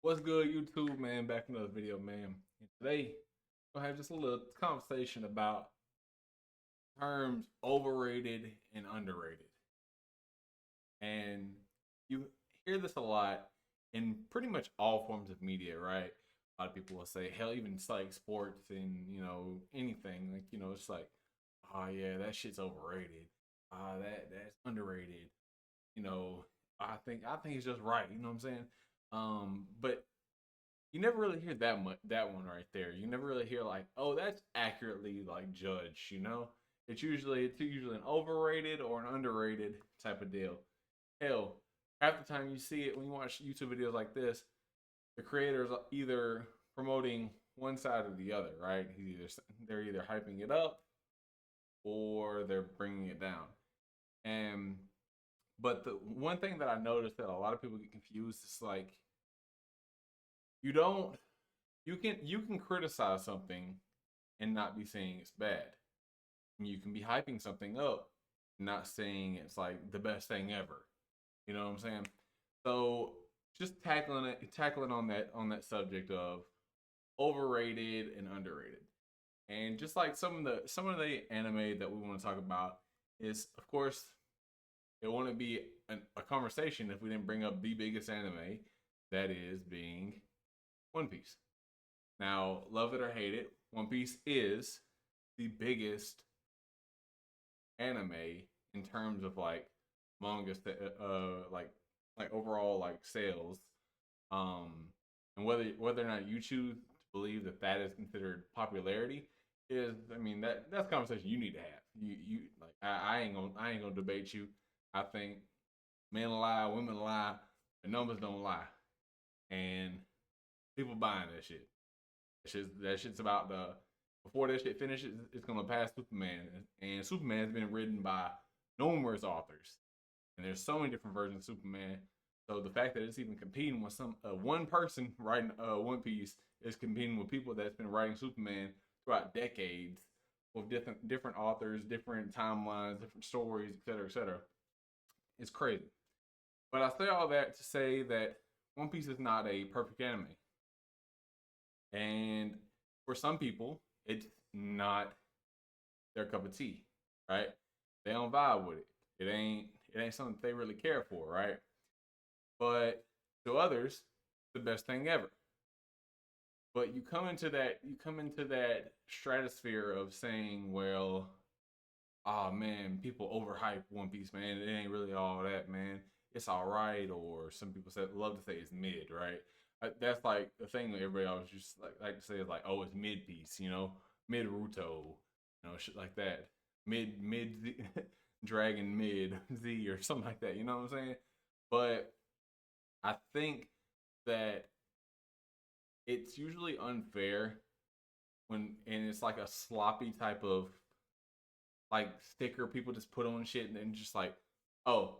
What's good, YouTube, man? Back in another video, man. And today, we'll have just a little conversation about terms overrated and underrated. And you hear this a lot in pretty much all forms of media, right? A lot of people will say, hell, even it's like sports and, anything. Like, it's like, oh, yeah, that shit's overrated. That's underrated. You know, I think it's just right. You know what I'm saying? But you never really hear that one right there. You never really hear like, oh, that's accurately like judged, you know? It's usually an overrated or an underrated type of deal. Hell, half the time you see it when you watch YouTube videos like this, the creators are either promoting one side or the other, right? They're either hyping it up or they're bringing it down. And but the one thing that I noticed that a lot of people get confused is like you don't you can criticize something and not be saying it's bad. And you can be hyping something up, not saying it's like the best thing ever. You know what I'm saying? So just tackling on that subject of overrated and underrated. And just like some of the anime that we want to talk about is, of course, it wouldn't be a conversation if we didn't bring up the biggest anime, that is being One Piece. Now, love it or hate it, One Piece is the biggest anime in terms of like manga, like overall like sales. Um, and whether or not you choose to believe that that is considered popularity is, I mean, that's a conversation you need to have. You like I ain't gonna debate you. I think men lie, women lie, the numbers don't lie, and people buying that shit. That shit's about the before that shit finishes, it's gonna pass Superman, and Superman's been written by numerous authors, and there's so many different versions of Superman. So the fact that it's even competing with some one person writing One Piece is competing with people that's been writing Superman throughout decades with different authors, different timelines, different stories, etc., etc. It's crazy. But I say all that to say that One Piece is not a perfect anime. And for some people, it's not their cup of tea, right? They don't vibe with it. It ain't something they really care for, right? But to others, the best thing ever. But you come into that stratosphere of saying, well, oh man, people overhype One Piece, man. It ain't really all that, man. It's all right, or some people love to say it's mid, right? That's like the thing that everybody always just like to say is like, oh, it's mid piece, mid Ruto, shit like that, mid Z, Dragon mid Z or something like that. You know what I'm saying? But I think that it's usually unfair and it's like a sloppy type of like sticker people just put on shit and then just like, oh,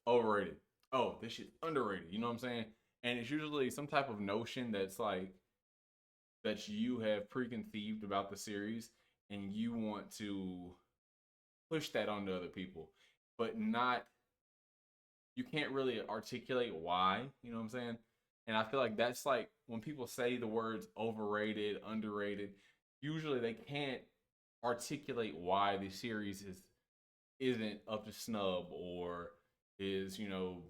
overrated. Oh, this shit's underrated. You know what I'm saying? And it's usually some type of notion that's like that you have preconceived about the series and you want to push that onto other people, but not you can't really articulate why, you know what I'm saying? And I feel like that's like when people say the words overrated, underrated, usually they can't articulate why the series isn't up to snub or is,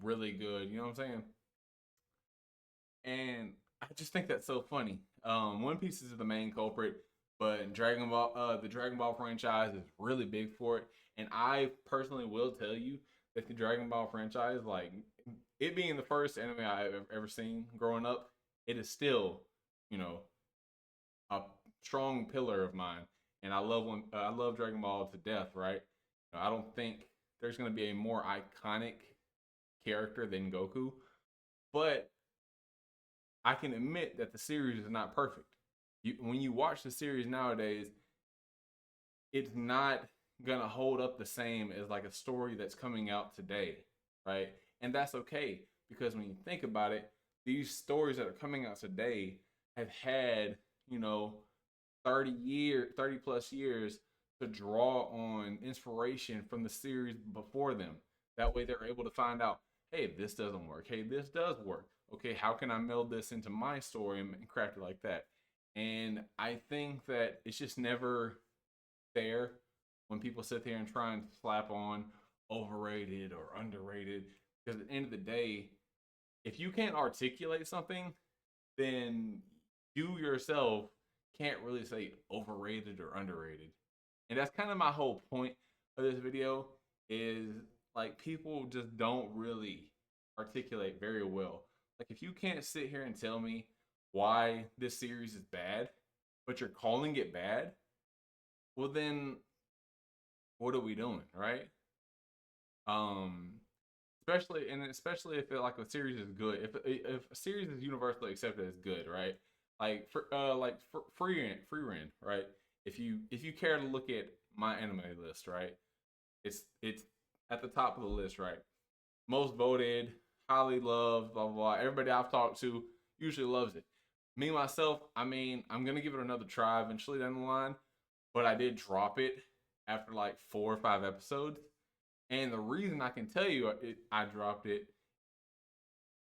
really good, you know what I'm saying? And I just think that's so funny. One Piece is the main culprit, but the Dragon Ball franchise is really big for it. And I personally will tell you that the Dragon Ball franchise, like it being the first anime I've ever seen growing up, it is still, you know, a strong pillar of mine. And I love Dragon Ball to death, right? I don't think there's going to be a more iconic character than Goku, but I can admit that the series is not perfect. When you watch the series nowadays, it's not gonna hold up the same as like a story that's coming out today, right? And that's okay because when you think about it, these stories that are coming out today have had, you know, 30 plus years to draw on inspiration from the series before them. That way they're able to find out, hey, this doesn't work. Hey, this does work. okay, how can I meld this into my story and craft it like that? And I think that it's just never fair when people sit there and try and slap on overrated or underrated. Because at the end of the day, if you can't articulate something, then you yourself can't really say overrated or underrated. And that's kind of my whole point of this video is like people just don't really articulate very well. Like if you can't sit here and tell me why this series is bad, but you're calling it bad, well then what are we doing, right? Um especially if like a series is good. If a series is universally accepted as good, right? For free rent, right? If you care to look at my anime list, right? It's at the top of the list, right? Most voted, highly loved, blah blah blah. Everybody I've talked to usually loves it. Me myself, I mean, I'm gonna give it another try eventually down the line, but I did drop it after like 4 or 5 episodes. And the reason I can tell you I dropped it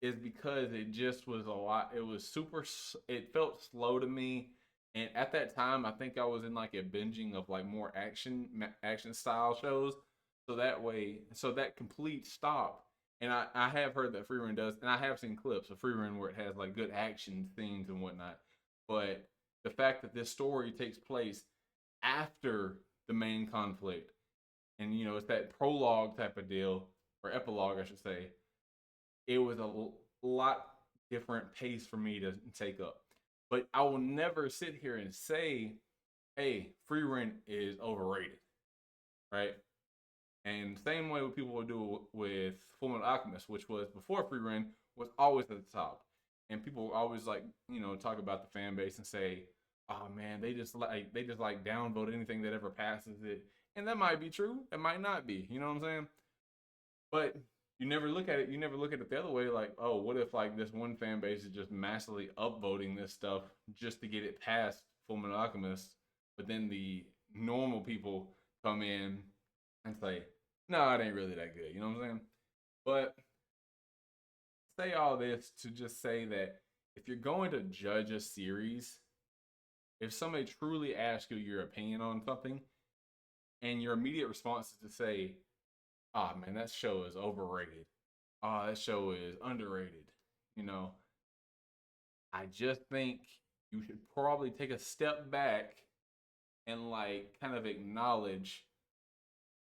is because it just was a lot. It was super. It felt slow to me, and at that time, I think I was in like a binging of like more action style shows. So that complete stop. And I have heard that free run does, and I have seen clips of free run where it has like good action scenes and whatnot. But the fact that this story takes place after the main conflict, and it's that prologue type of deal or epilogue, I should say, it was a lot different pace for me to take up. But I will never sit here and say, "Hey, free rent is overrated," right? And same way what people would do with Full Metal Alchemist, which was before free rent was always at the top, and people always like talk about the fan base and say, "Oh man, they just like downvote anything that ever passes it," and that might be true, it might not be. You know what I'm saying? But you never look at it. You never look at it the other way. Like, oh, what if like this one fan base is just massively upvoting this stuff just to get it past Full Metal Alchemist, but then the normal people come in and say, no, it ain't really that good. You know what I'm saying? But say all this to just say that if you're going to judge a series, if somebody truly asks you your opinion on something, and your immediate response is to say, "Ah, oh, man, that show is overrated. Oh, that show is underrated." You know, I just think you should probably take a step back and like kind of acknowledge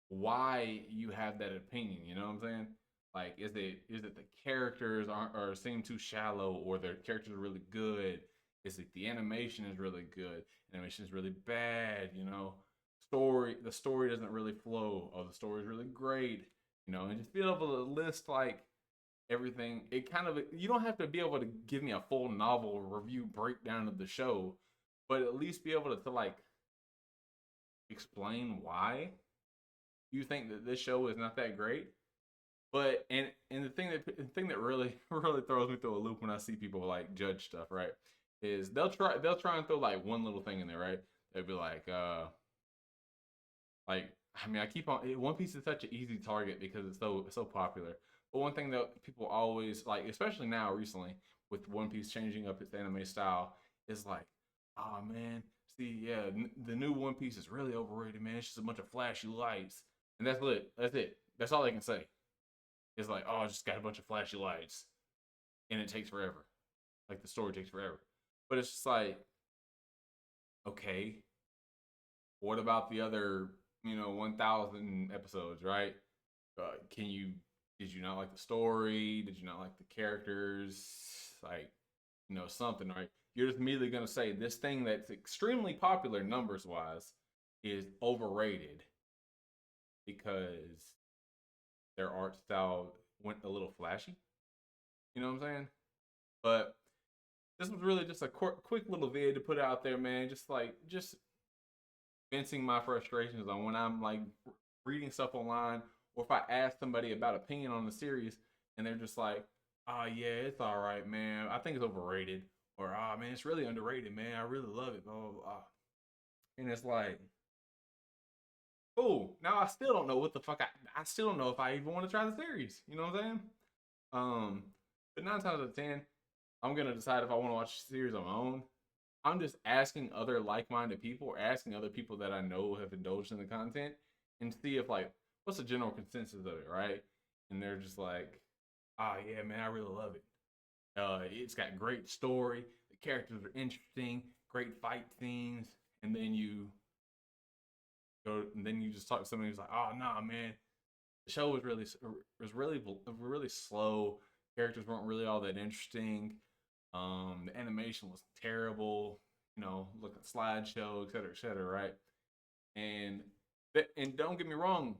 why you have that opinion. You know what I'm saying? Like, is it the characters aren't or seem too shallow, or their characters are really good? Is it the animation is really good? Animation is really bad. The story doesn't really flow. Oh, the story is really great. And just be able to list like everything. It kind of you don't have to be able to give me a full novel review breakdown of the show, but at least be able to like explain why you think that this show is not that great. But and the thing that really really throws me through a loop when I see people like judge stuff, right? Is they'll try and throw like one little thing in there, right? They'll be like I mean I keep on One Piece is such an easy target because it's so popular. But one thing that people always like, especially now recently with One Piece changing up its anime style, is like, oh man, see, yeah, the new One Piece is really overrated, man. It's just a bunch of flashy lights, and that's it. That's it. That's all they can say. It's like, oh, it's just got a bunch of flashy lights, and it takes forever. Like the story takes forever. But it's just like, okay, what about the other, 1,000 episodes, right? Can you did you not like the story? Did you not like the characters? Like, something, right? You're just immediately gonna say this thing that's extremely popular numbers wise is overrated because their art style went a little flashy. You know what I'm saying? But this was really just a quick little vid to put out there, man. Just venting my frustrations on when I'm like reading stuff online, or if I ask somebody about opinion on the series and they're just like, "Oh yeah, it's all right, man. I think it's overrated," or "Oh man, it's really underrated, man. I really love it." Blah blah blah. And it's like, oh, now I still don't know what the fuck I still don't know if I even want to try the series. You know what I'm saying? But 9 times out of 10, I'm gonna decide if I want to watch a series on my own. I'm just asking other like-minded people, or asking other people that I know have indulged in the content, and see if like what's the general consensus of it, right? And they're just like, "Ah, oh, yeah, man, I really love it. It's got great story. The characters are interesting, great fight scenes." And then you go, and then you just talk to somebody who's like, "Oh, nah, man, the show was really slow. Characters weren't really all that interesting. The animation was terrible. Look at slideshow, et cetera, right?" And and don't get me wrong,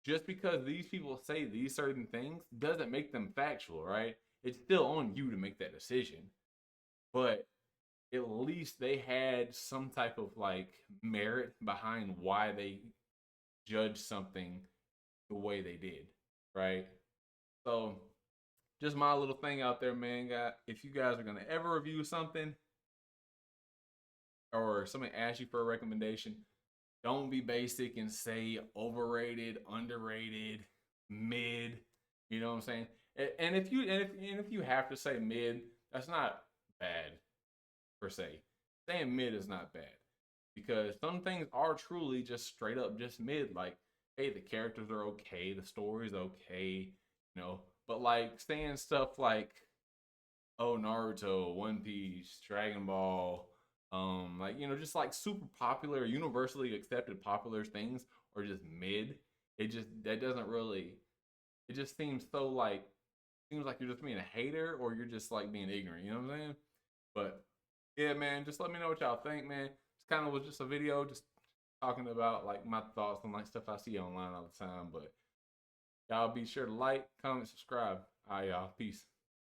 just because these people say these certain things doesn't make them factual, right? It's still on you to make that decision. But at least they had some type of like merit behind why they judged something the way they did, right? So just my little thing out there, man. If you guys are gonna ever review something, or somebody asks you for a recommendation, don't be basic and say overrated, underrated, mid. You know what I'm saying? And if you have to say mid, that's not bad per se. Saying mid is not bad, because some things are truly just straight up just mid. Like, hey, the characters are okay, the story's okay, but like saying stuff like, oh, Naruto, One Piece, Dragon Ball, like just like super popular, universally accepted popular things, or just mid. That doesn't really. It just seems like you're just being a hater, or you're just like being ignorant. You know what I'm saying? But yeah, man, just let me know what y'all think, man. It's kind of was just a video, just talking about like my thoughts on like stuff I see online all the time. But y'all be sure to like, comment, subscribe. All right, y'all. Peace.